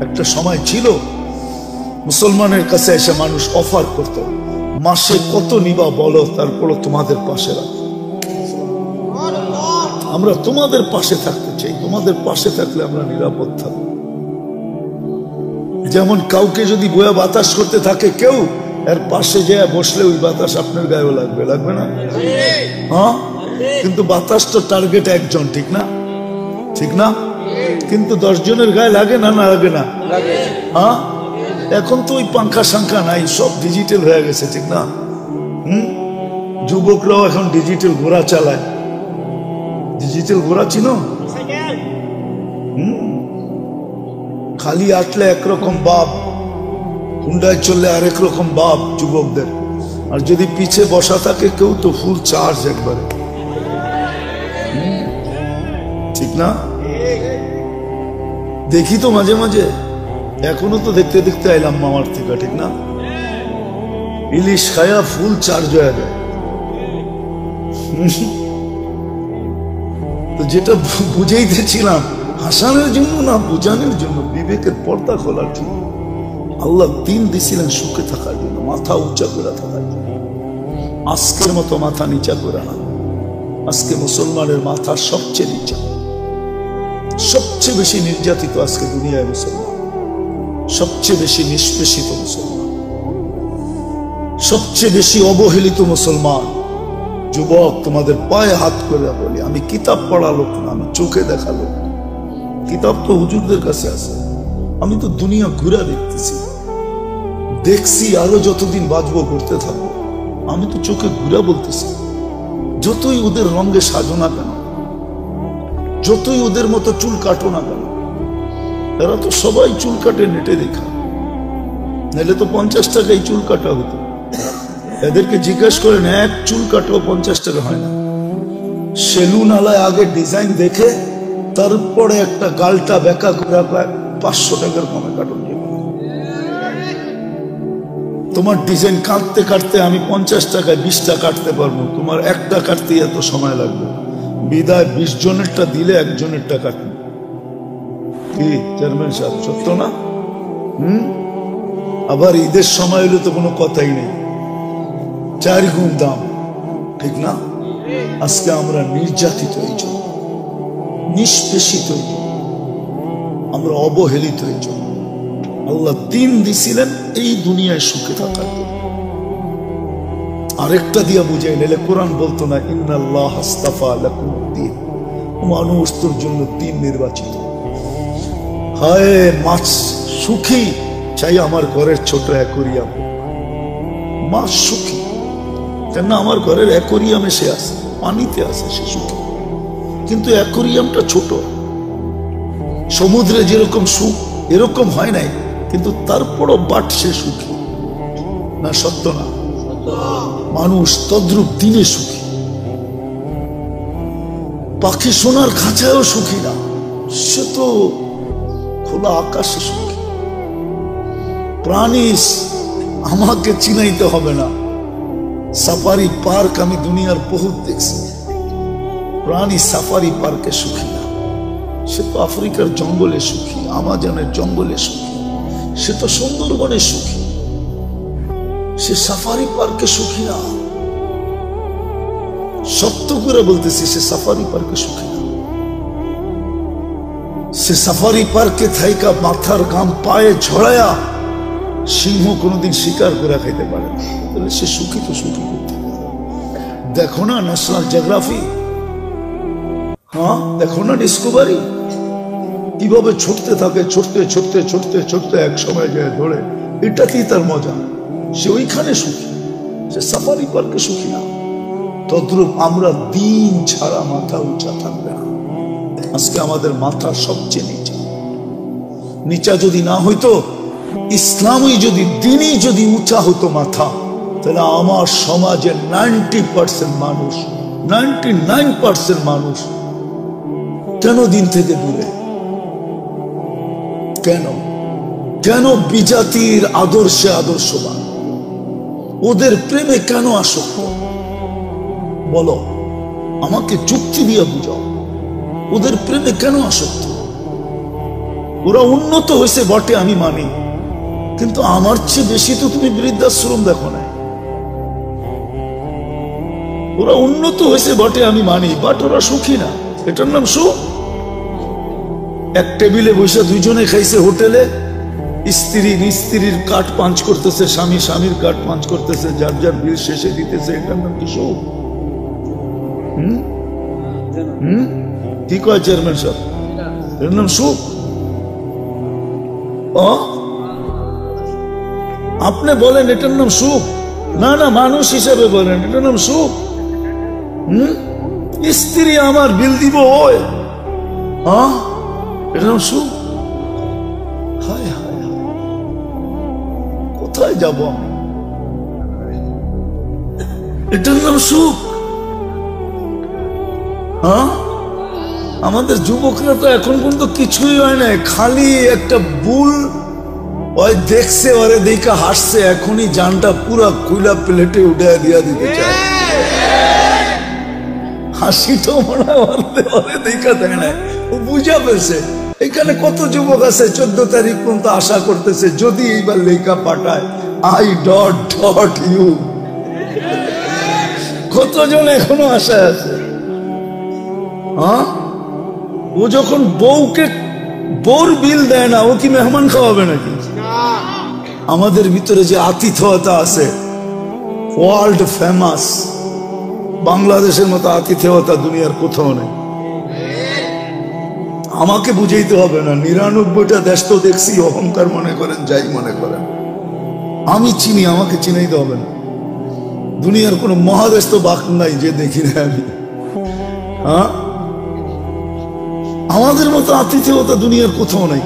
একটা সময় ছিল মুসলমানের কাছে এসে মানুষ অফার করত, মাসে কত নিবা বলো, তারপরও তোমাদের পাশে রাখো, আমরা তোমাদের পাশে থাকতে চাই, তোমাদের পাশে থাকলে আমরা নিরাপদ থাকবো। যেমন কাউকে যদি বয়া বাতাস করতে থাকে কেউ, এর পাশে যেয়ে বসলে ওই বাতাস আপনার গায়েও লাগবে, লাগবে না? হ্যাঁ, কিন্তু বাতাস তো টার্গেট একজন, ঠিক না? ঠিক না? কিন্তু 10 জনের গায়ে লাগে না, না লাগে না? হ্যাঁ, এখন তো ওই পাঙ্খা সাংখা নাই, সব ডিজিটাল হয়ে গেছে, ঠিক না? যুবকরাও এখন ডিজিটাল ঘোড়া চালায়। ডিজিটাল ঘোড়া চিনো? খালি আটলে একরকম বাপ, হুন্ডায় চললে আরেক রকম বাপ যুবকদের, আর যদি পিছে বসা থাকে কেউ তো ফুল চার্জ একবারে, ঠিক না? দেখি তো মাঝে মাঝে, এখনো তো দেখতে দেখতে আইলাম মামার থেকে, ঠিক না? ইলিশ খায়া ফুল চার্জ হয়ে যায়। তো যেটা বুঝাইতেছিলাম, হাসানের জন্য না, বুঝানোর জন্য, বিবেকের পর্দা খোলার জন্য। আল্লাহ দিন দিছিলেন সুখে থাকার জন্য, মাথা উঁচা করে থাকার জন্য। আজকের মতো মাথা নিচা করে না। আজকে মুসলমানের মাথা সবচেয়ে নিচা, সবচেয়ে বেশি নির্যাতিত আজকে দুনিয়ায় মুসলমান, সবচেয়ে বেশি নিষ্পেষিত মুসলমান, সবচেয়ে বেশি অবহেলিত মুসলমান। যুবক, তোমাদের পায়ে হাত করে বলি, আমি কিতাব পড়া লোক না, আমি চোখে দেখা লোক। কিতাব তো হুজুরদের কাছে আছে, আমি তো দুনিয়া ঘুরে দেখতেছি, দেখছি, আরো যতদিন বাঁচবো করতে থাকবো। আমি তো চোখে ঘুরে বলতেছি, যতই ওদের রঙে সাজো না কেন, যতই ওদের মতো চুল কাটো না কেন, এরা তো সবাই চুল কাটে নেটে দেখা, নাহলে তো 50 টাকায় চুল কাটা হতো। এদেরকে জিজ্ঞেস করেন, এক চুল কাটো 50 টাকা হয় না। সেলুন আলায় আগে ডিজাইন দেখে তারপরে একটা গালটা বেঁকা করে 500 টাকার কমে কাটুন। তোমার ডিজাইন কাটতে কাটতে আমি 50 টাকায় 20টা কাটতে পারবো, তোমার একটা কাটতে এত সময় লাগবে। বিদায় 20 জনেরটা দিলে 1 জনেরটা কাটবে। কি চেয়ারম্যান সাহেব, সত্য না? আবার ঈদের সময় হলে তো কোনো কথাই নেই, 4 গুণ দাম, ঠিক না? আজকে আমরা নির্যাতিত হয়েছি, নিষ্পেষিত হয়েছি, আমরা অবহেলিত হয়েছি। আল্লাহ দিন দিছিলেন এই দুনিয়ায় সুখে থাকার জন্য। আরেকটা দিয়া বুঝাই নিলে কোরআন বলতো না, ইন্নাল্লাহ আস্তাফা লাকুমুদ্দিন, মানুষ তোর জন্য দিন নির্বাচিত। হায় মাছ সুখী চাই আমার ঘরের ছোট অ্যাকোরিয়াম, মাছ সুখী, কেন আমার ঘরের অ্যাকোরিয়ামে সে আছে, পানিতে আছে, সে সুখী। কিন্তু অ্যাকোরিয়ামটা ছোট, সমুদ্রে যেরকম সুখ এরকম হয় নাই, কিন্তু তারপরও বাট সে সুখী না? সত্য না? মানুষ তদ্রুপ দিনে সুখী, পাখি সোনার খাঁচায়ও সুখী না, সে তো খোলা আকাশে সুখী। প্রাণী আমাকে চিনাইতে হবে না, সাফারি পার্ক আমি দুনিয়ার বহুত দেখছি, প্রাণী সাফারি পার্কে সুখী না। সে তো আফ্রিকার জঙ্গলে সুখী, আমাজনের জঙ্গলে সুখী, সে তো সুন্দরবনে সুখী, সে সাফারি পার্কে সুখী না। সত্য করে বলতেছি, সে সাফারি পার্কে সুখী না। সে সাফারি পার্কে থাইকা মাথার ঘাম পায়ে ঝরায়া সিংহ কোনোদিন শিকার করে খাইতে পারে না, তাহলে সে সুখী তো সুখী করতে। দেখো না ন্যাশনাল জিওগ্রাফি, হ্যাঁ দেখো না ডিসকভারি, কিভাবে ছুটতে থাকে, ছুটতে ছুটতে ছুটতে ছুটতে এক সময় যায় ধরে। এটাতেই তার মজা, সে ওইখানে সুখী, সে সাফারি পার্কে সুখী না। তদ্রূপ আমরা দিন ছাড়া মাথা উঁচা থাকবে না। আজকে আমাদের মাথা সবচেয়ে নিচা। নিচা যদি না হইতো, ইসলামই যদি, দিনই যদি উঁচা হতো মাথা, তাহলে আমার সমাজের 90% মানুষ, 99% মানুষ কেন দিন থেকে দূরে? কেন? কেন বিজাতির আদর্শে আদর্শবান? ওদের প্রেমে কেন আসক্ত? বলো, আমাকে যুক্তি দিয়ে বুঝাও, ওদের প্রেমে কেন আসক্ত? ওরা উন্নত হয়েছে বটে আমি মানি, কিন্তু আমার চেয়ে বেশি তো তুমি বৃদ্ধাশ্রম দেখো না। ওরা উন্নত হয়েছে বটে আমি মানি, বাট ওরা সুখী না। এটার নাম সুখ? এক টেবিলে বসে দুইজনে খাইছে হোটেলে, স্ত্রী স্ত্রীর কাঠ পাঞ্চ করতেছে, স্বামী স্বামীর কাঠ পাঞ্চ করতেছে, যার যার বিল শেষে দিতেছে। এটার নাম কি সুখ? কি কয় চেয়ারম্যান সাহেব? এর নাম সুখ? আপনি বলেন এটার নাম সুখ? না না, মানুষ হিসাবে বলেন এটার নাম সুখ? স্ত্রী আমার বিল দিব ওই, এটার নাম সুখ? হায় হায় হায়, কোথায় যাব? এটার নাম সুখ? আমাদের যুবকরা তো এখন পর্যন্ত কিছুই হয় না, খালি একটা বুল ওই দেখছে, ওরে দেখা হাসছে, এখনই জানটা পুরা কুইলা প্লেটে উঠে দিয়া দিতে চায়। হাসিটা মনে হয় দেখা দেয় না, ও বুঝা পেয়েছে। এখানে কত যুবক আছে 14 তারিখ পর্যন্ত আশা করতেছে যদি এইবার লেখা পাঠায় আই ডট ডট ইউ। কতজন এখনো আশায় আছে? ও যখন বউকে বউর বিল দেয় না, ও কি মেহমান খাওয়াবে নাকি? আমাদের ভিতরে যে আতিথেয়তা আছে, ওয়ার্ল্ড ফেমাস, বাংলাদেশের মতো আতিথেয়তা দুনিয়ার কোথাও নেই। আমাকে বুঝাইতে হবে না, 99টা দেশ তো দেখছি, অহংকার মনে করেন যাই মনে করেন, আমি চিনি, আমাকে চিনাইতে হবে না। দুনিয়ার কোন মহাদেশ তো বাক নাই যে দেখি না আমি। আমাদের মতো আতিথেয়তা দুনিয়ার কোথাও নাই।